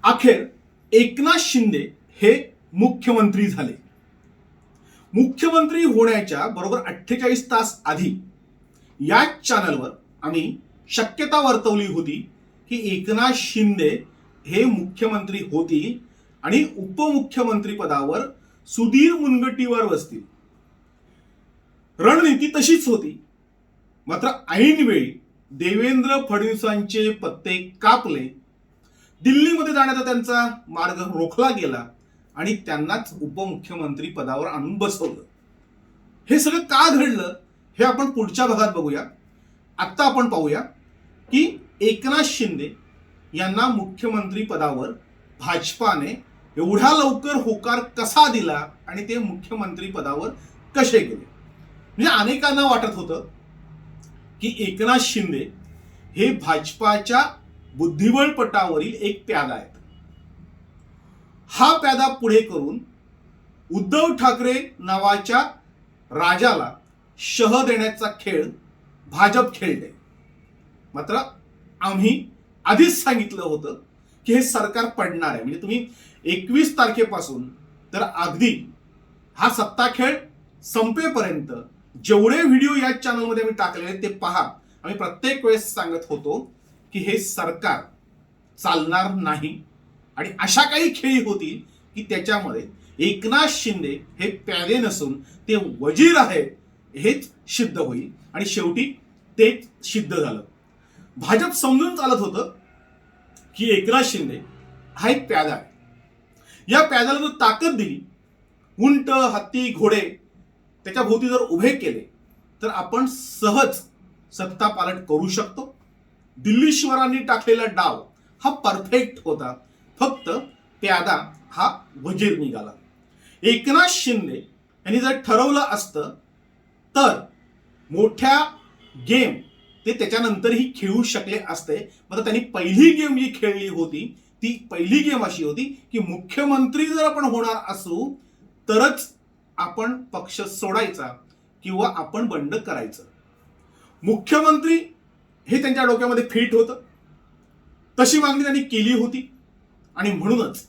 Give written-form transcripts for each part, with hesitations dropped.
अखेर एकनाथ शिंदे हे मुख्यमंत्री झाले. मुख्यमंत्री होण्याच्या बरोबर 48 तास आधी या चॅनलवर आम्ही शक्यता वर्तवली होती की एकनाथ शिंदे हे मुख्यमंत्री होतील आणि उपमुख्यमंत्री पदावर सुधीर मुनगंटीवार बसतील. रणनीती तशीच होती. मात्र ऐनवेळी देवेंद्र फडणवीसांचे पत्ते कापले. दिल्लीमध्ये जाण्याचा त्यांचा मार्ग रोखला गेला आणि त्यांनाच उपमुख्यमंत्री पदावर आणून बसवलं. हे सगळं का घडलं हे आपण पुढच्या भागात बघूया. आता आपण पाहूया की एकनाथ शिंदे यांना मुख्यमंत्री पदावर भाजपाने एवढ्या लवकर होकार कसा दिला आणि ते मुख्यमंत्री पदावर कसे गेले. म्हणजे अनेकांना वाटत होतं की एकनाथ शिंदे हे भाजपाच्या बुद्धिबळपटावरील एक प्यादा आहेत. हा प्यादा पुढे करून उद्धव ठाकरे नावाच्या राजाला शह देण्याचा खेळ भाजप खेळते. मात्र आम्ही आधीच सांगितलं होतं की हे सरकार पडणार आहे. म्हणजे तुम्ही 21 तारखेपासून तर अगदी हा सत्ता खेळ संपेपर्यंत जेवढे व्हिडिओ या चॅनलमध्ये मी टाकलेले ते पहा. आम्ही प्रत्येक वेळेस सांगत होतो की हे सरकार चालणार नाही आणि अशा काही खेळी होतील की त्याच्यामध्ये एकनाथ शिंदे हे प्यादे नसून ते वजीर आहेत हेच सिद्ध होईल. आणि शेवटी तेच सिद्ध झालं. भाजप समजून चालत होतं की एकनाथ शिंदे हा एक प्यादा आहे. या प्याद्याला जर ताकद दिली, उंट हत्ती घोडे त्याच्या भोवती जर उभे केले तर आपण सहज सत्ता पालट करू शकतो. दिल्लीश्वरांनी टाकलेला डाव हा परफेक्ट होता. फक्त प्यादा हा वजीर निघाला. एकनाथ शिंदे यांनी जर ठरवलं असतं तर मोठ्या गेम ते त्याच्यानंतरही खेळू शकले असते. मात्र त्यांनी पहिली गेम जी खेळली होती ती पहिली गेम अशी होती की मुख्यमंत्री जर आपण होणार असू तरच आपण पक्ष सोडायचा किंवा आपण बंड करायचं. मुख्यमंत्री हे त्यांच्या डोक्यामध्ये फिट होतं. तशी मागणी त्यांनी केली होती आणि म्हणूनच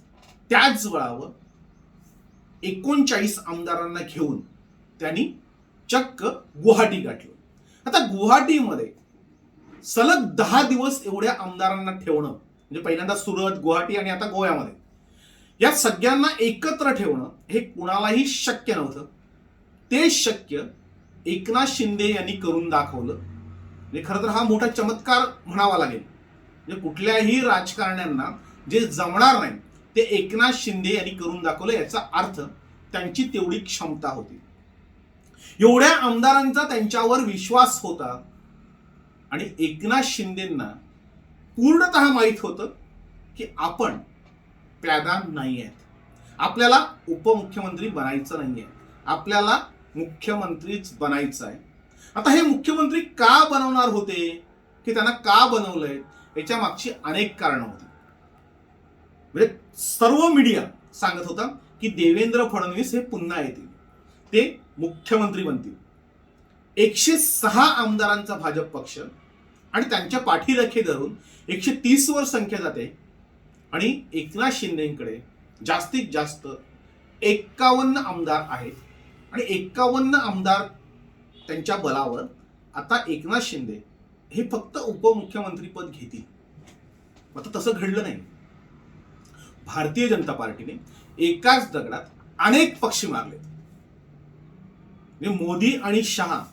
त्याच बळावर 39 आमदारांना घेऊन त्यांनी चक्क गुवाहाटी गाठलं. आता गुवाहाटीमध्ये सलग 10 दिवस एवढ्या आमदारांना ठेवणं म्हणजे पहिल्यांदा सुरत, गुवाहाटी आणि आता गोव्यामध्ये या सगळ्यांना एकत्र ठेवणं हे कुणालाही शक्य नव्हतं. ते शक्य एकनाथ शिंदे यांनी करून दाखवलं. म्हणजे खरं तर हा मोठा चमत्कार म्हणावा लागेल. म्हणजे कुठल्याही राजकारण्यांना जे जमणार नाही ते एकनाथ शिंदे यांनी करून दाखवलं. याचा अर्थ त्यांची तेवढी क्षमता होती. एवढ्या आमदारांचा त्यांच्यावर विश्वास होता आणि एकनाथ शिंदेंना पूर्णतः माहीत होतं की आपण प्यादा नाही आहेत. आपल्याला उपमुख्यमंत्री बनायचं नाही आहे. आपल्याला मुख्यमंत्रीच बनायचं आहे. आता हे मुख्यमंत्री का बनवणार होते की त्यांना का बनवलंय याच्या मागची अनेक कारणं होती. म्हणजे सर्व मीडिया सांगत होता की देवेंद्र फडणवीस हे पुन्हा येतील, ते मुख्यमंत्री बनतील. 106 आमदारांचा भाजप पक्ष आणि त्यांच्या पाठीराखे धरून 130 वर संख्या जाते आणि एकनाथ शिंदेकडे जास्तीत जास्त 51 आमदार आहेत आणि 51 आमदार त्यांच्या बलावर आता एकनाथ शिंदे हे फक्त उपमुख्यमंत्री पद घेतील. आता तसं घडलं नाही. भारतीय जनता पार्टीने एकाच दगडात अनेक पक्ष मारले. मोदी आणि शहा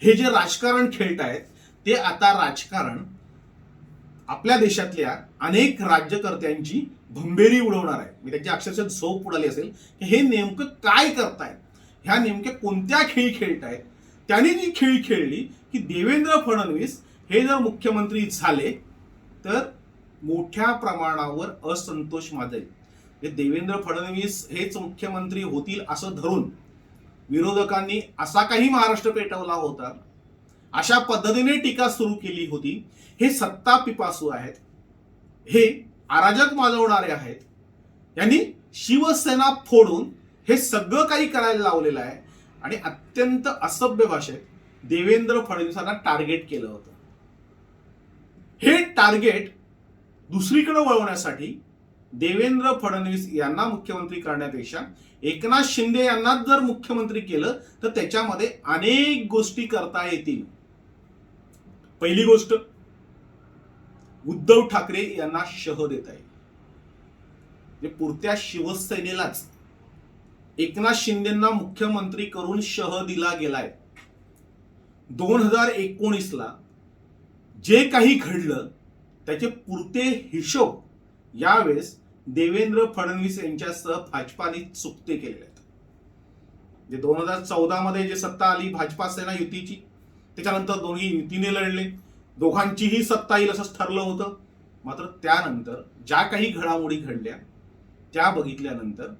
हे जे राजकारण खेळतायत ते आता राजकारण आपल्या देशातल्या अनेक राज्यकर्त्यांची भंबेरी उडवणार आहे. मी त्याची अक्षरशः झोप उडाली असेल की हे नेमकं काय करतायत, ह्या नेमक्या कोणत्या खेळी खेळतायत. त्यांनी जी खेळी खेळली की देवेंद्र फडणवीस हे जर मुख्यमंत्री झाले तर मोठ्या प्रमाणावर असंतोष माजेल. देवेंद्र फडणवीस हेच मुख्यमंत्री होतील असं धरून विरोधकांनी असा काही महाराष्ट्र पेटवला होता. अशा पद्धतीने टीका सुरू केली होती. हे सत्ता पिपासू आहेत, हे अराजक माजवणारे आहेत, यांनी शिवसेना फोडून हे सगळं काही करायला लावलेलं आहे आणि अत्यंत असभ्य भाषेत देवेंद्र फडणवीसांना टार्गेट केलं होतं. हे टार्गेट दुसरीकडे वळवण्यासाठी देवेंद्र फडणवीस यांना मुख्यमंत्री करण्यापेक्षा एकनाथ शिंदे यांनाच जर मुख्यमंत्री केलं तर त्याच्यामध्ये अनेक गोष्टी करता येतील. पहिली गोष्ट, उद्धव ठाकरे यांना शह देता येईल. म्हणजे पुरत्या शिवसेनेलाच एकनाथ शिंदेंना मुख्यमंत्री करून शह दिला गेलाय. 2019ला जे काही घडलं त्याचे पुरते हिशोब यावेळेस देवेंद्र फडणवीस यांच्यासह भाजपाने चुकते केलेले आहेत. जे 2014 मध्ये जे सत्ता आली भाजपा सेना युतीची, त्याच्यानंतर दोन्ही युतीने लढले, दोघांचीही सत्ता येईल असंच ठरलं होतं. मात्र त्यानंतर ज्या काही घडामोडी घडल्या त्या बघितल्यानंतर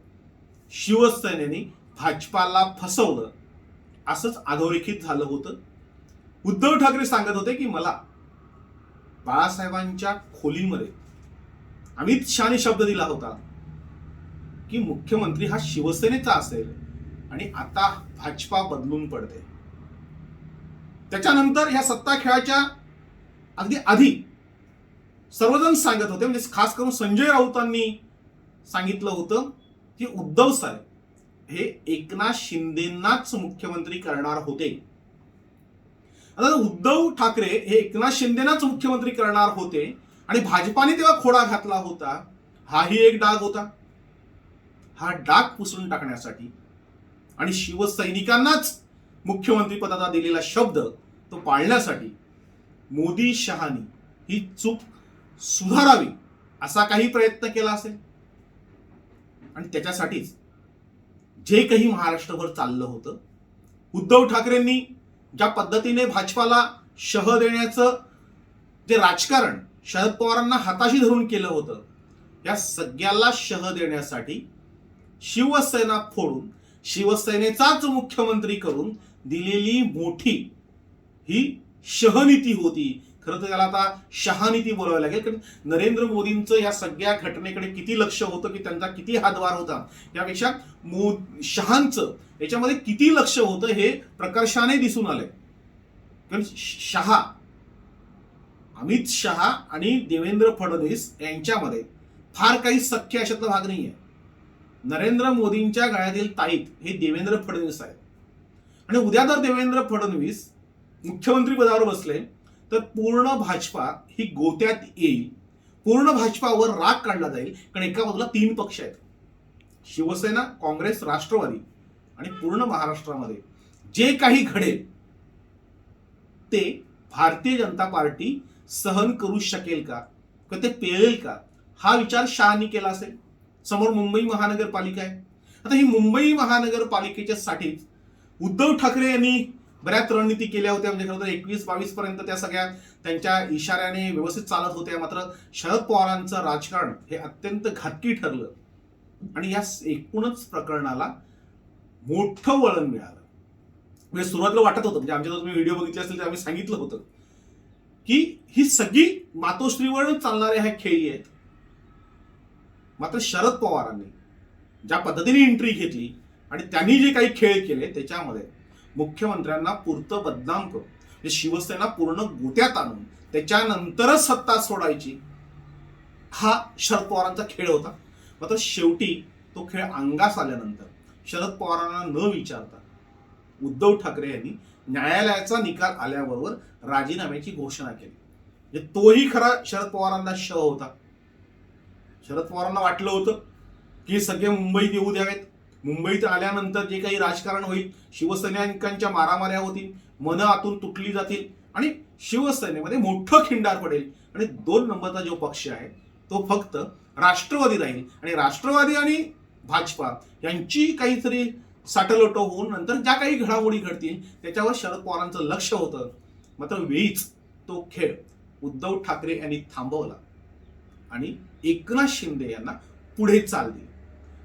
शिवसेनेने भाजपाला फसवलं असंच अधोरेखित झालं होतं. उद्धव ठाकरे सांगत होते की मला बाळासाहेबांच्या खोलीमध्ये अमित शहाने शब्द दिला होता की मुख्यमंत्री हा शिवसेनेचा असेल आणि आता भाजपा बदलून पडते. त्याच्यानंतर ह्या सत्ता खेळाच्या अगदी आधी सर्वजण सांगत होते, म्हणजे खास करून संजय राऊतांनी सांगितलं होतं की उद्धव साहेब हे एकनाथ शिंदेंनाच मुख्यमंत्री करणार होते. आता उद्धव ठाकरे हे एकनाथ शिंदेनाच मुख्यमंत्री करणार होते आणि भाजपाने तेव्हा खोडा घातला होता, हाही एक डाग होता. हा डाग पुसून टाकण्यासाठी आणि शिवसैनिकांनाच मुख्यमंत्री पदाचा दिलेला शब्द तो पाळण्यासाठी मोदी शहानी ही चूक सुधारावी असा काही प्रयत्न केला असेल. आणि त्याच्यासाठीच जे काही महाराष्ट्रभर चाललं होतं, उद्धव ठाकरेंनी ज्या पद्धतीने भाजपाला शह देण्याचं जे राजकारण शरद पवारांना हाताशी धरून केलं होतं, या सगळ्याला शह देण्यासाठी शिवसेना फोडून शिवसेनेचाच मुख्यमंत्री करून दिलेली मोठी ही शहनीती होती. खरं तर त्याला आता शहानीती बोलावं लागेल, कारण नरेंद्र मोदींचं या सगळ्या घटनेकडे किती लक्ष होतं, की त्यांचा किती हातभार होता, यापेक्षा शहांचं याच्यामध्ये किती लक्ष होतं हे प्रकर्षाने दिसून आलंय. कारण शहा, अमित शहा आणि देवेंद्र फडणवीस यांच्यामध्ये फार काही सख्य अशातला भाग नाहीये. नरेंद्र मोदींच्या गळ्यातील ताईत हे देवेंद्र फडणवीस आहेत. आणि उद्या जर देवेंद्र फडणवीस मुख्यमंत्री पदावर बसले तर पूर्ण भाजपा ही गोत्यात येईल. पूर्ण भाजपावर राग काढला जाईल, कारण एका बाजूला 3 पक्ष आहेत, शिवसेना, काँग्रेस, राष्ट्रवादी. आणि पूर्ण महाराष्ट्रामध्ये जे काही घडेल ते भारतीय जनता पार्टी सहन करू शकेल का, ते पेळेल का, हा विचार शहानी केला असेल. समोर मुंबई महानगरपालिका आहे. आता ही मुंबई महानगरपालिकेच्या साठीच उद्धव ठाकरे यांनी बऱ्याच रणनीती केल्या होत्या. म्हणजे खरं तर 21-22 पर्यंत त्या सगळ्या त्यांच्या इशाऱ्याने व्यवस्थित चालत होत्या. मात्र शरद पवारांचं राजकारण हे अत्यंत घातकी ठरलं आणि या एकूणच प्रकरणाला मोठं वळण मिळालं. म्हणजे सुरुवातीला वाटत होतं, म्हणजे आमच्या तुम्ही व्हिडिओ बघितले असेल तर आम्ही सांगितलं होतं की ही सगळी मातोश्रीवर चालणाऱ्या ह्या खेळी आहेत. मात्र शरद पवारांनी ज्या पद्धतीने एंट्री घेतली आणि त्यांनी जे काही खेळ केले त्याच्यामध्ये मुख्यमंत्र्यांना पुरतं बदनाम करून, म्हणजे शिवसेना पूर्ण गोत्यात आणून त्याच्यानंतरच सत्ता सोडायची, हा शरद पवारांचा खेळ होता. मात्र शेवटी तो खेळ अंगास आल्यानंतर शरद पवारांना न विचारता उद्धव ठाकरे यांनी न्यायालयाचा निकाल आल्याबरोबर राजीनाम्याची घोषणा केली. म्हणजे तोही खरा शरद पवारांना शह होता. शरद पवारांना वाटलं होतं की सगळे मुंबईत येऊ द्यावेत, मुंबईत आल्यानंतर जे काही राजकारण होईल, शिवसैनिकांच्या मारामाऱ्या होतील, मनं आतून तुटली जातील आणि शिवसेनेमध्ये मोठं खिंडार पडेल आणि 2 नंबरचा जो पक्ष आहे तो फक्त राष्ट्रवादी राहील आणि राष्ट्रवादी आणि भाजपा यांची काहीतरी साटलोटो होऊन नंतर ज्या काही घडामोडी घडतील त्याच्यावर शरद पवारांचं लक्ष होतं. मात्र वेळीच तो खेळ उद्धव ठाकरे यांनी थांबवला आणि एकनाथ शिंदे यांना पुढे चाल दिली.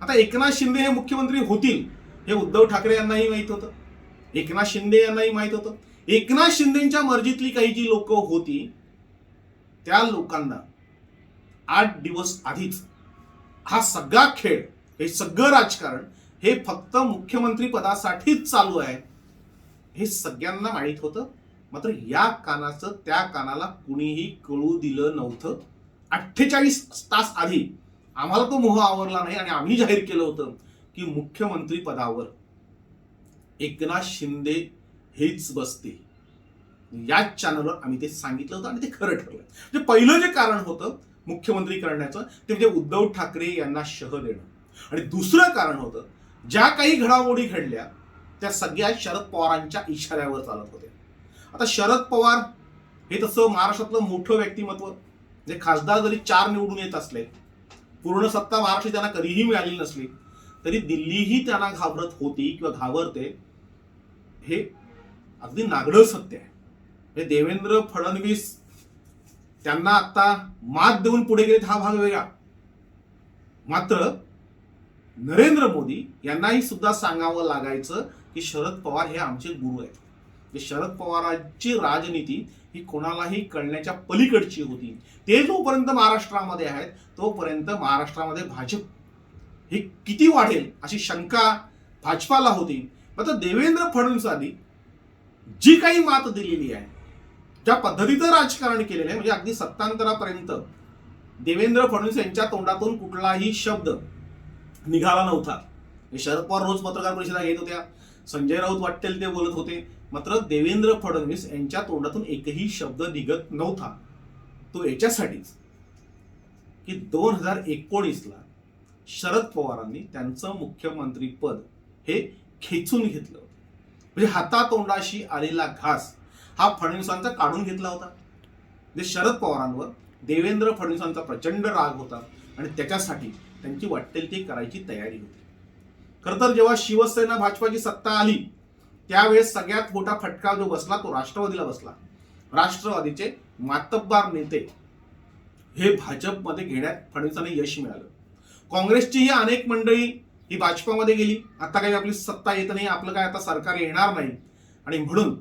आता एकनाथ शिंदे हे मुख्यमंत्री होतील हे उद्धव ठाकरे यांनाही माहित होतं, एकनाथ शिंदे यांनाही माहित होतं. एकनाथ शिंदेच्या मर्जीतली काही जी लोक होती त्या लोकांना 8 दिवस आधीच हा सगळा खेळ, हे सगळं राजकारण हे फक्त मुख्यमंत्री पदासाठीच चालू आहे हे सगळ्यांना माहित होतं. मात्र या कानाचं त्या कानाला कुणीही कळू दिलं नव्हतं. 48 तास आधी आम्हाला तो मोह आवरला नाही आणि आम्ही जाहीर केलं होतं की मुख्यमंत्री पदावर एकनाथ शिंदे हेच बसते. याच चॅनलवर आम्ही ते सांगितलं होतं आणि ते खरं ठरलं. म्हणजे पहिलं जे कारण होतं मुख्यमंत्री करण्याचं ते म्हणजे उद्धव ठाकरे यांना शह देणं. आणि दुसरं कारण होतं, ज्या काही घडामोडी घडल्या त्या सगळ्या शरद पवारांच्या इशाऱ्यावर चालत होत्या. आता शरद पवार हे तसं महाराष्ट्रातलं मोठं व्यक्तिमत्व, जे खासदार जरी 4 निवडून येत असले, पूर्ण सत्ता महाराष्ट्र त्यांना कधीही मिळाली नसली, तरी दिल्लीही त्यांना घाबरत होती किंवा घाबरते, हे अगदी नागडं सत्य आहे. म्हणजे देवेंद्र फडणवीस त्यांना आता मात देऊन पुढे गेलेत हा भाग वेगळा. मात्र नरेंद्र मोदी यांनाही सुद्धा सांगावं लागायचं की शरद पवार हे आमचे गुरु आहेत. शरद पवारांची राजनीती ही कोणालाही कळण्याच्या पलीकडची होती. ते जोपर्यंत महाराष्ट्रामध्ये आहेत तोपर्यंत महाराष्ट्रामध्ये भाजप हे किती वाढेल अशी शंका भाजपाला होती. मात्र देवेंद्र फडणवीसांनी जी काही मात दिलेली आहे, ज्या पद्धतीचं राजकारण केलेलं आहे, म्हणजे अगदी सत्तांतरापर्यंत देवेंद्र फडणवीस यांच्या तोंडातून कुठलाही शब्द निघाला नव्हता. शरद पवार रोज पत्रकार परिषदा घेत होत्या, संजय राऊत वाटेल ते बोलत होते, मात्र देवेंद्र फडणवीस यांच्या तोंडातून एकही शब्द निघत नव्हता. तो याच्यासाठीच की 2019ला शरद पवारांनी त्यांचं मुख्यमंत्री पद हे खेचून घेतलं. म्हणजे हातातोंडाशी आलेला घास हा फडणवीसांचा काढून घेतला होता. म्हणजे शरद पवारांवर देवेंद्र फडणवीसांचा प्रचंड राग होता आणि त्याच्यासाठी त्यांची वाटेल ती करायची तयारी होती. खरं तर जेव्हा शिवसेना भाजपाची सत्ता आली त्यावेळेस सगळ्यात मोठा फटका जो बसला तो राष्ट्रवादीला बसला. राष्ट्रवादीचे मातब्बार नेते हे भाजपमध्ये घेण्यात फडणवीसांना यश मिळालं. काँग्रेसचीही अनेक मंडळी ही भाजपामध्ये गेली. आता काही आपली सत्ता येत नाही, आपलं काय आता सरकार येणार नाही आणि म्हणून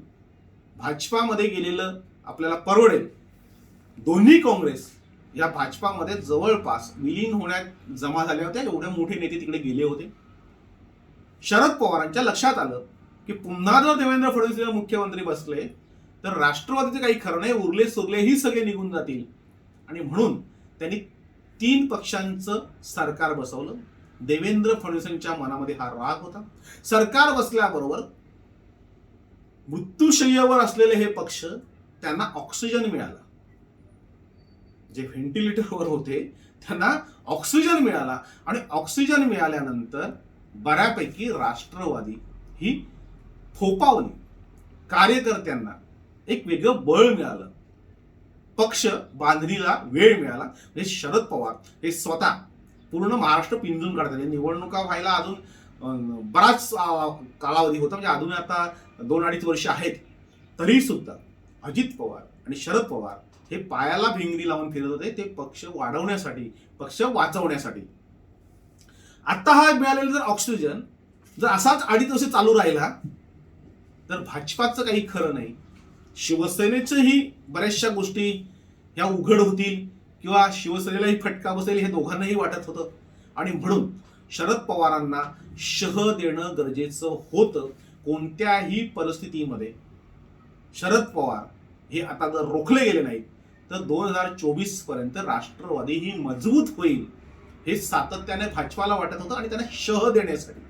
भाजपामध्ये गेलेलं आपल्याला परवडेल. दोन्ही काँग्रेस या भाजपामध्ये जवळपास विलीन होण्यात जमा झाल्या होत्या. एवढे मोठे नेते तिकडे गेले होते. शरद पवारांच्या लक्षात आलं की पुन्हा जर देवेंद्र फडणवीस मुख्यमंत्री बसले तर राष्ट्रवादीचे काही खरं नाही, उरले सुरलेही सगळे निघून जातील. आणि म्हणून त्यांनी 3 पक्षांचं सरकार बसवलं. देवेंद्र फडणवीसांच्या मनामध्ये हा राग होता. सरकार बसल्याबरोबर मृत्यूशय्यावर असलेले हे पक्ष त्यांना ऑक्सिजन मिळाला. जे व्हेंटिलेटरवर होते त्यांना ऑक्सिजन मिळाला आणि ऑक्सिजन मिळाल्यानंतर बऱ्यापैकी राष्ट्रवादी ही फोपावली. कार्यकर्त्यांना एक वेगळं बळ मिळालं, पक्ष बांधणीला वेळ मिळाला. म्हणजे शरद पवार हे स्वतः पूर्ण महाराष्ट्र पिंजून काढतात. निवडणुका व्हायला अजून बराच कालावधी होता, म्हणजे अजून आता 2-2.5 वर्ष आहेत, तरी सुद्धा अजित पवार आणि शरद पवार हे पायाला भिंगरी लावून फिरत होते ते पक्ष वाढवण्यासाठी, पक्ष वाचवण्यासाठी. आता हा मिळालेला जर ऑक्सिजन जर असाच 2.5 वर्ष चालू राहिला तर भाजपाचं काही खरं नाही. शिवसेनेचंही बऱ्याचशा गोष्टी ह्या उघड होतील किंवा शिवसेनेलाही फटका बसेल हे दोघांनाही वाटत होतं. आणि म्हणून शरद पवारांना शह देणं गरजेचं होतं. कोणत्याही परिस्थितीमध्ये शरद पवार हे आता जर रोखले गेले नाहीत तर 2024 पर्यंत राष्ट्रवादी ही मजबूत होईल हे सातत्याने भाजपाला वाटत होतं. आणि त्यांना शह देण्यासाठी,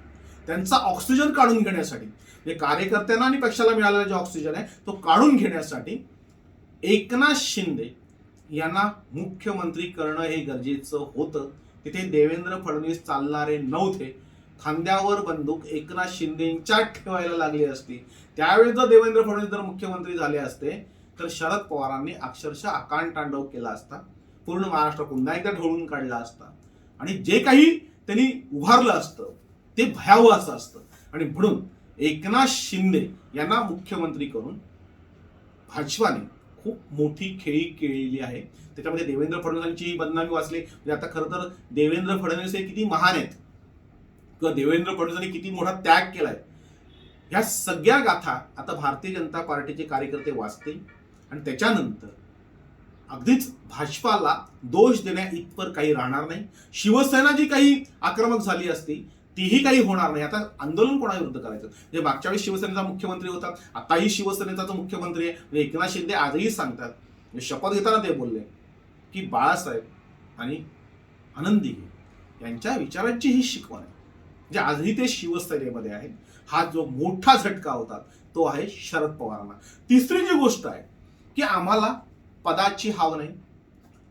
त्यांचा ऑक्सिजन काढून घेण्यासाठी, म्हणजे कार्यकर्त्यांना आणि पक्षाला मिळालेला जो ऑक्सिजन आहे तो काढून घेण्यासाठी एकनाथ शिंदे यांना मुख्यमंत्री करणं हे गरजेचं होतं. तिथे देवेंद्र फडणवीस चालणारे नव्हते. खांद्यावर बंदूक एकनाथ शिंदेंच्या ठेवायला लागली असती. त्यावेळेस जर देवेंद्र फडणवीस जर मुख्यमंत्री झाले असते तर शरद पवारांनी अक्षरशः आकांतांडव केला असता. पूर्ण महाराष्ट्र पुन्हा एकदा ढवळून काढला असता आणि जे काही त्यांनी उभारलं असतं ते भयावह असतं. आणि म्हणून एकनाथ शिंदे यांना मुख्यमंत्री करून भाजपाने खूप मोठी खेळी खेळलेली आहे. त्याच्यामध्ये देवेंद्र फडणवीसांची बदनामी वाचली. म्हणजे आता खरं तर देवेंद्र फडणवीस हे किती महान आहेत किंवा देवेंद्र फडणवीसांनी किती मोठा त्याग केलाय, ह्या सगळ्या गाथा आता भारतीय जनता पार्टीचे कार्यकर्ते वाचतील. आणि त्याच्यानंतर अगदीच भाजपाला दोष देण्या इतपर काही राहणार नाही. शिवसेना जी काही आक्रमक झाली असती तीही काही होणार नाही. आता आंदोलन कोणाविरुद्ध करायचं? म्हणजे मागच्या वेळी शिवसेनेचा मुख्यमंत्री होता, आताही शिवसेनेचा जो मुख्यमंत्री आहे. म्हणजे एकनाथ शिंदे आजही सांगतात, म्हणजे शपथ घेताना ते बोलले की बाळासाहेब आणि आनंदी घे यांच्या विचारांची ही शिकवण आहे. म्हणजे आजही ते शिवसेनेमध्ये आहेत. हा जो मोठा झटका होता तो आहे शरद पवारांना. तिसरी जी गोष्ट आहे की आम्हाला पदाची हाव नाही,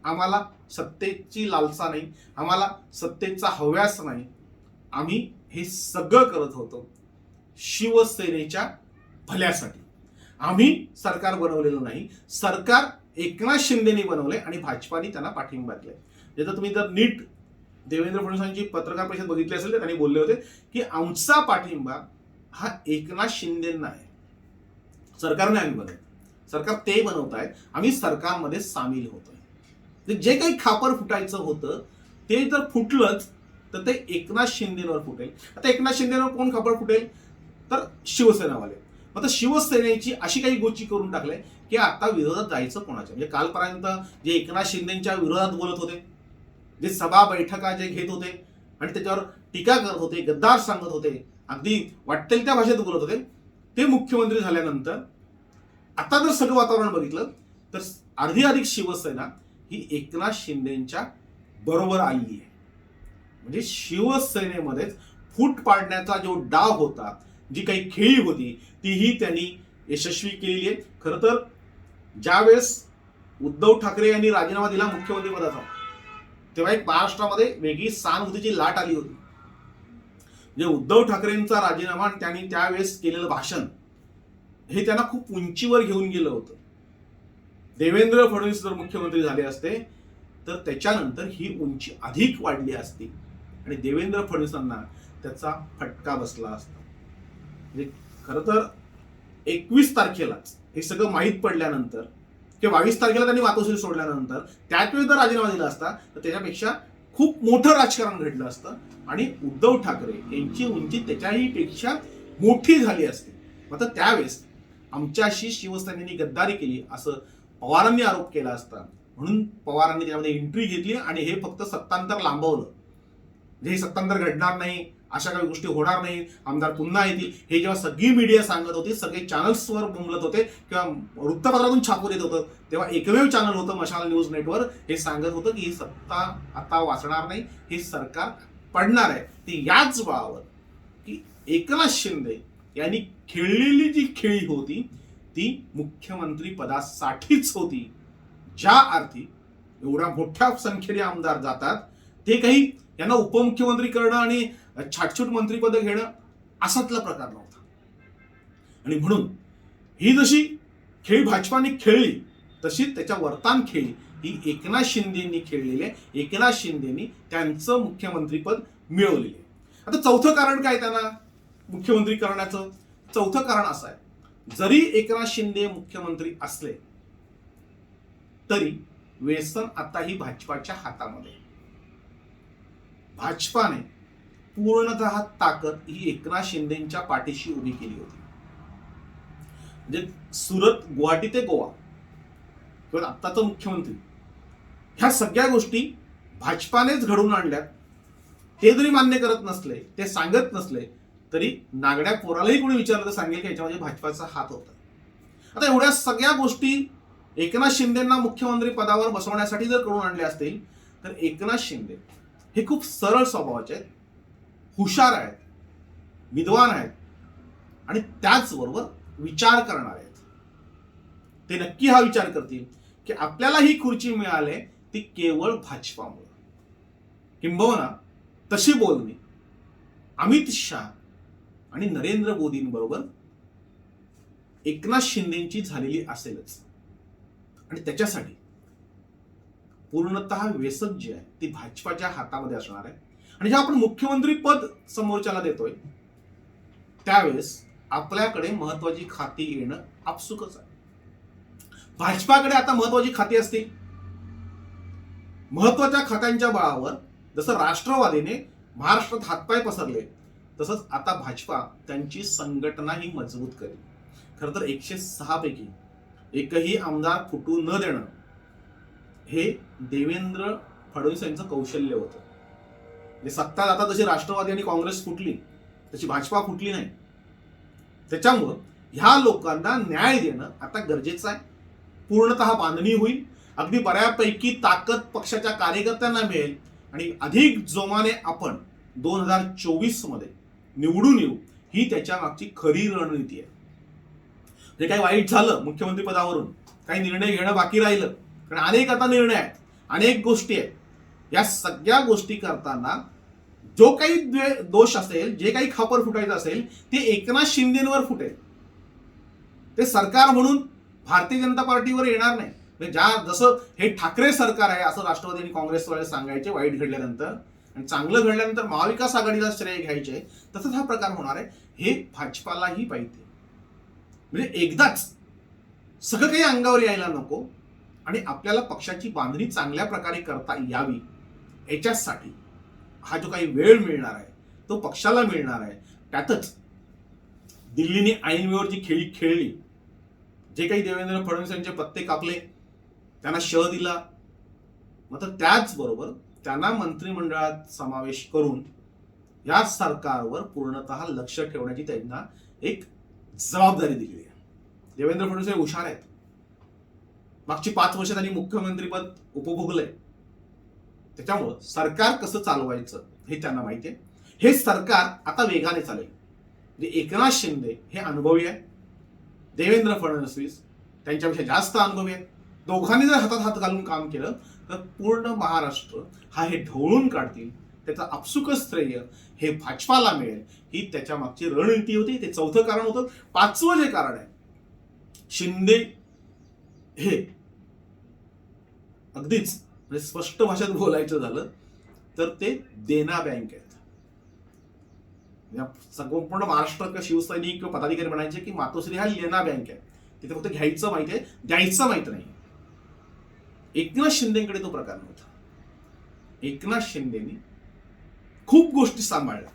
आम्हाला सत्तेची लालसा नाही, आम्हाला सत्तेचा हव्यास नाही. आम्ही हे सगळं करत होतो शिवसेनेच्या भल्यासाठी. आम्ही सरकार बनवलेलं नाही, सरकार एकनाथ शिंदेनी बनवले आणि भाजपाने त्यांना पाठिंबा दिलाय. जर तुम्ही जर नीट देवेंद्र फडणवीसांची पत्रकार परिषद बघितली असेल तर त्यांनी बोलले होते की आमचा पाठिंबा हा एकनाथ शिंदेना आहे, सरकारने आम्ही बनवलं, सरकार ते बनवत आहेत, आम्ही सरकारमध्ये सामील होतोय. जे काही खापर फुटायचं होतं ते जर फुटलंच तर ते एकनाथ शिंदेवर फुटेल. आता एकनाथ शिंदेवर कोण खापर फुटेल तर शिवसेनावाले. आता शिवसेनेची अशी काही गोष्टी करून टाकल्या की आता विरोधात जायचं कोणाच्या. म्हणजे कालपर्यंत जे एकनाथ शिंदेच्या विरोधात बोलत होते, जे सभा बैठका जे घेत होते आणि त्याच्यावर टीका करत होते, गद्दार सांगत होते, अगदी वाटेल त्या भाषेत बोलत होते, ते मुख्यमंत्री झाल्यानंतर आता जर सगळं वातावरण बघितलं तर अर्धी अधिक शिवसेना ही एकनाथ शिंदेच्या बरोबर आली आहे. म्हणजे शिवसेनेमध्येच फूट पाडण्याचा जो डाव होता, जी काही खेळी होती तीही त्यांनी यशस्वी केलेली आहे. खरं तर ज्यावेळेस उद्धव ठाकरे यांनी राजीनामा दिला मुख्यमंत्री पदाचा तेव्हा एक महाराष्ट्रामध्ये वेगळी सहानुभूतीची लाट आली होती. म्हणजे उद्धव ठाकरेंचा राजीनामा आणि त्यांनी त्यावेळेस केलेलं भाषण हे त्यांना खूप उंचीवर घेऊन गेलं होतं. देवेंद्र फडणवीस जर मुख्यमंत्री झाले असते तर त्याच्यानंतर ही उंची अधिक वाढली असती आणि देवेंद्र फडणवीसांना त्याचा फटका बसला असता. म्हणजे खरं तर 21 तारखेलाच हे सगळं माहीत पडल्यानंतर किंवा 22 तारखेला त्यांनी मातोश्री सोडल्यानंतर त्याच वेळी जर राजीनामा दिला असता तर त्याच्यापेक्षा खूप मोठं राजकारण घडलं असतं आणि उद्धव ठाकरे यांची उंची त्याच्याही पेक्षा मोठी झाली असती. मात्र त्यावेळेस आमच्याशी शिवसेनेने गद्दारी केली असं पवारांनी आरोप केला असता, म्हणून पवारांनी त्यामध्ये एंट्री घेतली आणि हे फक्त सत्तांतर लांबवलं. हे सत्तांतर घडणार नाही, अशा काही गोष्टी होणार नाही, आमदार पुन्हा येतील, हे जेव्हा सगळी मीडिया सांगत होती, सगळे चॅनल्सवर बोंबलत होते किंवा वृत्तपत्रातून छापून येत होतं, तेव्हा एकमेव चॅनल होतं मशाल न्यूज नेटवर्क, हे सांगत होतं की ही सत्ता आता वाचणार नाही, हे सरकार पडणार आहे. ती याच बळावर की एकनाथ शिंदे यांनी खेळलेली जी खेळी होती ती मुख्यमंत्री पदासाठीच होती. ज्या अर्थी एवढ्या मोठ्या संख्येने आमदार जातात ते काही यांना उपमुख्यमंत्री करणं आणि छाटछूट मंत्रीपद घेणं असातला प्रकार नव्हता. आणि म्हणून ही जशी खेळी भाजपाने खेळली तशी त्याच्या वर्तान खेळी ही एकनाथ शिंदेंनी खेळलेली आहे. एकनाथ शिंदेंनी त्यांचं मुख्यमंत्रीपद मिळवलेले आहे. आता चौथं कारण काय त्यांना मुख्यमंत्री करण्याचं? चौथं कारण असं आहे, जरी एकनाथ शिंदे मुख्यमंत्री असले तरी व्यसन आताही भाजपाच्या हातामध्ये. भाजपाने पूर्णतः ताकद ही एकनाथ शिंदेच्या पाठीशी उभी केली होती. म्हणजे सुरत, गुवाहाटी ते गोवा किंवा आत्ताचा मुख्यमंत्री, ह्या सगळ्या गोष्टी भाजपानेच घडवून आणल्यात. ते जरी मान्य करत नसले, ते सांगत नसले तरी नागड्या पोरालाही कोणी विचारलं तर सांगेल की याच्यामध्ये भाजपाचा हात होता. आता एवढ्या सगळ्या गोष्टी एकनाथ शिंदेना मुख्यमंत्री पदावर बसवण्यासाठी जर करून आणल्या असतील तर एकनाथ शिंदे हे खूप सरळ स्वभावाचे आहेत, हुशार आहेत, विद्वान आहेत आणि त्याचबरोबर विचार करणार आहेत. ते नक्की हा विचार करतील की आपल्याला ही खुर्ची मिळाली ती केवळ भाजपामुळे. किंबहुना तशी बोलणी अमित शाह आणि नरेंद्र मोदींबरोबर एकनाथ शिंदेची झालेली असेलच आणि त्याच्यासाठी पूर्णतः वेसक जी आहे ती भाजपाच्या हातामध्ये असणार आहे. आणि जेव्हा आपण मुख्यमंत्री पद समोरच्याला देतोय त्यावेळेस आपल्याकडे महत्वाची खाती येणं आपसुकच आहे. भाजपाकडे आता महत्वाची खाती असतील. महत्वाच्या खात्यांच्या बळावर जसं राष्ट्रवादीने महाराष्ट्रात हातपाय पसरले तसंच आता भाजपा त्यांची संघटना ही मजबूत करेल. खरं तर 106 पैकी एकही आमदार फुटू न देणं हे देवेंद्र फडणवीस यांचं कौशल्य होतं. म्हणजे सत्ता आता जशी राष्ट्रवादी आणि काँग्रेस फुटली तशी भाजपा फुटली नाही. त्याच्यामुळं ह्या लोकांना न्याय देणं आता गरजेचं आहे. पूर्णतः बांधणी होईल. अगदी बऱ्यापैकी ताकद पक्षाच्या कार्यकर्त्यांना मिळेल आणि अधिक जोमाने आपण 2024 मध्ये निवडून येऊ, ही त्याच्या मागची खरी रणनीती आहे. जे काही वाईट झालं मुख्यमंत्री पदावरून, काही निर्णय घेणं बाकी राहिलं, कारण अनेक आता निर्णय आहेत, अनेक गोष्टी आहेत. या सगळ्या गोष्टी करताना जो काही दोष असेल, जे काही खापर फुटायचं असेल, ते एकनाथ शिंदेवर फुटेल. ते सरकार म्हणून भारतीय जनता पार्टीवर येणार नाही. जसं हे ठाकरे सरकार आहे असं राष्ट्रवादी आणि काँग्रेसवाले सांगायचे वाईट घडल्यानंतर, आणि चांगलं घडल्यानंतर महाविकास आघाडीला श्रेय घ्यायचे, तसंच हा प्रकार होणार आहे. हे भाजपालाही पाहिजे. म्हणजे एकदाच सगळं काही अंगावर यायला नको आणि आपल्याला पक्षाची बांधणी चांगल्या प्रकारे करता यावी, याच्यासाठी हा जो काही वेळ मिळणार आहे तो पक्षाला मिळणार आहे. त्यातच दिल्लीने ऐनवेळेवर जी खेळी खेळली, जे काही देवेंद्र फडणवीस यांचे पत्ते कापले, त्यांना शह दिला, मात्र त्याचबरोबर त्यांना मंत्रिमंडळात समावेश करून या सरकारवर पूर्णतः लक्ष ठेवण्याची त्यांना एक जबाबदारी दिली आहे. देवेंद्र फडणवीस हे हुशार आहेत. मागची 5 वर्ष त्यांनी मुख्यमंत्रीपद उपभोगलंय. त्याच्यामुळं सरकार कसं चालवायचं हे त्यांना माहिती आहे. हे सरकार आता वेगाने चालेल. म्हणजे एकनाथ शिंदे हे अनुभवी आहे, देवेंद्र फडणवीस त्यांच्यापेक्षा जास्त अनुभवी आहेत. दोघांनी जर हातात हात घालून काम केलं तर पूर्ण महाराष्ट्र हा हे ढवळून काढतील. त्याचा आपसुकच श्रेय हे भाजपाला मिळेल, ही त्याच्या मागची रणनीती होती. ते चौथं कारण होतं. 5वं जे कारण आहे, शिंदे हे अगदीच म्हणजे स्पष्ट भाषेत बोलायचं झालं तर ते देना बँक आहेत. संपूर्ण महाराष्ट्र शिवसैनिक पदाधिकारी म्हणायचे की मातोश्री हा लेना बँक आहे. तिथे फक्त घ्यायचं माहिती आहे, द्यायचं माहित नाही. एकनाथ शिंदेकडे तो प्रकार नव्हता. एकनाथ शिंदेनी खूप गोष्टी सांभाळल्या.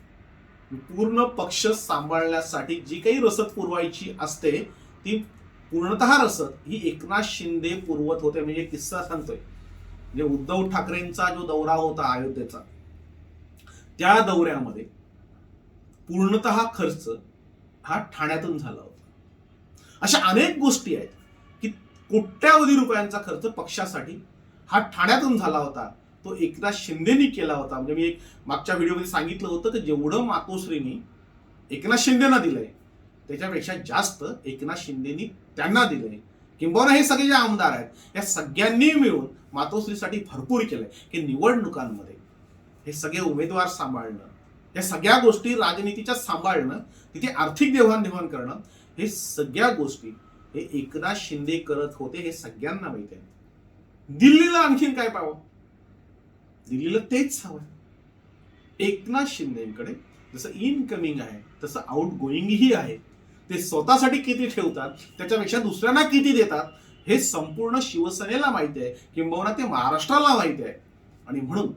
पूर्ण पक्ष सांभाळण्यासाठी जी काही रसद पुरवायची असते ती पूर्णतः रसद ही एकनाथ शिंदे पुरवत होते. म्हणजे किस्सा सांगतोय, म्हणजे उद्धव ठाकरेंचा जो दौरा होता अयोध्येचा, त्या दौऱ्यामध्ये पूर्णतः खर्च हा ठाण्यातून झाला होता. अशा अनेक गोष्टी आहेत की कोट्यावधी रुपयांचा खर्च पक्षासाठी हा ठाण्यातून झाला होता. तो एकनाथ शिंदेनी केला होता. म्हणजे मी एक मागच्या व्हिडिओमध्ये सांगितलं होतं की जेवढं मातोश्रीनी एकनाथ शिंदेना दिलंय त्याच्यापेक्षा जास्त एकनाथ शिंदेनी त्यांना दिलंय. किंबहुना हे सगळे जे आमदार आहेत या सगळ्यांनी मिळून मातोश्रीसाठी भरपूर केलंय की निवडणुकांमध्ये हे सगळे उमेदवार सांभाळणं, या सगळ्या गोष्टी राजनीतीच्या सांभाळणं, तिथे आर्थिक देवाणघेवाण करणं, हे सगळ्या गोष्टी हे एकनाथ शिंदे करत होते. हे सगळ्यांना माहित आहे. दिल्लीला आणखीन काय पाहावं? दिल्लीला तेच हवं. एकनाथ शिंदेकडे जसं इनकमिंग आहे तसं आउट गोईंगही आहे. ते स्वतःसाठी किती ठेवतात त्याच्यापेक्षा दुसऱ्यांना किती देतात हे संपूर्ण शिवसेनेला माहिती आहे, किंबहुना ते महाराष्ट्राला माहिती आहे. आणि म्हणून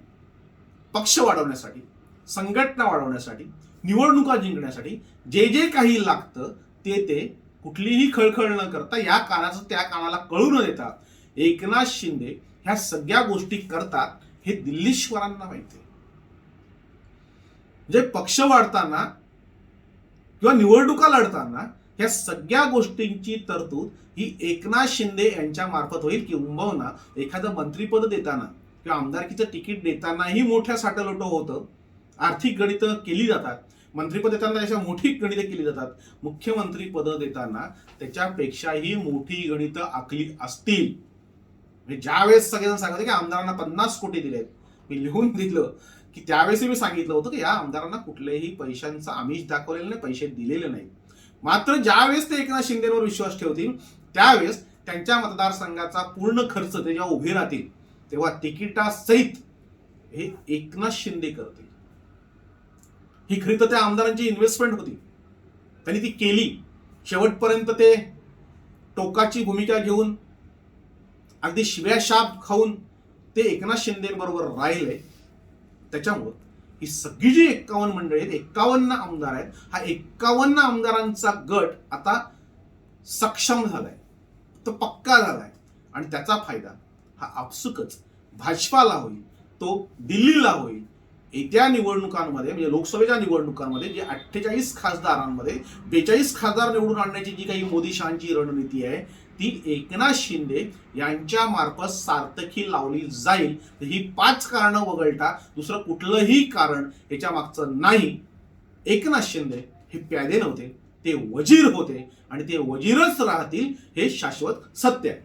पक्ष वाढवण्यासाठी, संघटना वाढवण्यासाठी, निवडणुका जिंकण्यासाठी जे जे काही लागतं ते कुठलीही खळखळ न करता, या कानाचं त्या कानाला कळू न देता एकनाथ शिंदे ह्या सगळ्या गोष्टी करतात. हे दिल्लीश्वरांना माहिती आहे. जे पक्ष वाढताना किंवा निवडणुका लढताना या सगळ्या गोष्टींची तरतूद ही एकनाथ शिंदे यांच्या मार्फत होईल. किंबहुना एखादं मंत्रीपद देताना किंवा आमदारकीचं तिकीट देतानाही मोठ्या साठलोटं होतं. आर्थिक गणितं केली जातात. मंत्रीपद देताना त्याच्या मोठी गणितं केली जातात. मुख्यमंत्री पद देताना त्याच्यापेक्षाही मोठी गणितं आखली असतील. म्हणजे ज्यावेळेस सगळेजण सांगते की आमदारांना 50 कोटी दिलेत, मी लिहून दिलं की त्यावेळेस मी सांगितलं होतं की या आमदारांना कुठलेही पैशांचं आमिष दाखवलेलं नाही, पैसे दिलेले नाही. मात्र ज्यावेळेस ते एकनाथ शिंदेवर विश्वास ठेवतील त्यावेळेस त्यांच्या मतदारसंघाचा पूर्ण खर्च ते जेव्हा उभे राहतील तेव्हा तिकिटासहित हे एकनाथ शिंदे करतील. ही खरी तर त्या आमदारांची इन्व्हेस्टमेंट होती, त्यांनी ती केली. शेवटपर्यंत ते टोकाची भूमिका घेऊन अगदी शिव्या शाप खाऊन ते एकनाथ शिंदेबरोबर राहिले. त्याच्यामुळं ही सगळी जी 51 मंडळी आहेत, 51 आमदार आहेत, हा 51 आमदारांचा गट आता सक्षम झालाय, तो पक्का झालाय. आणि त्याचा फायदा हा आपसुकच भाजपाला होईल, तो दिल्लीला होईल. येत्या निवडणुकांमध्ये म्हणजे लोकसभेच्या निवडणुकांमध्ये जे 48 खासदारांमध्ये 42 खासदार निवडून आणण्याची जी काही मोदी शहांची रणनीती आहे ती एकनाथ शिंदे यांच्या मार्फत सार्थकी लावली जाईल. तर ही 5 कारणं वगळता दुसरं कुठलंही कारण याच्या मागचं नाही. एकनाथ शिंदे हे प्यादे नव्हते, ते वजीर होते आणि ते वजीरच राहतील हे शाश्वत सत्य आहे.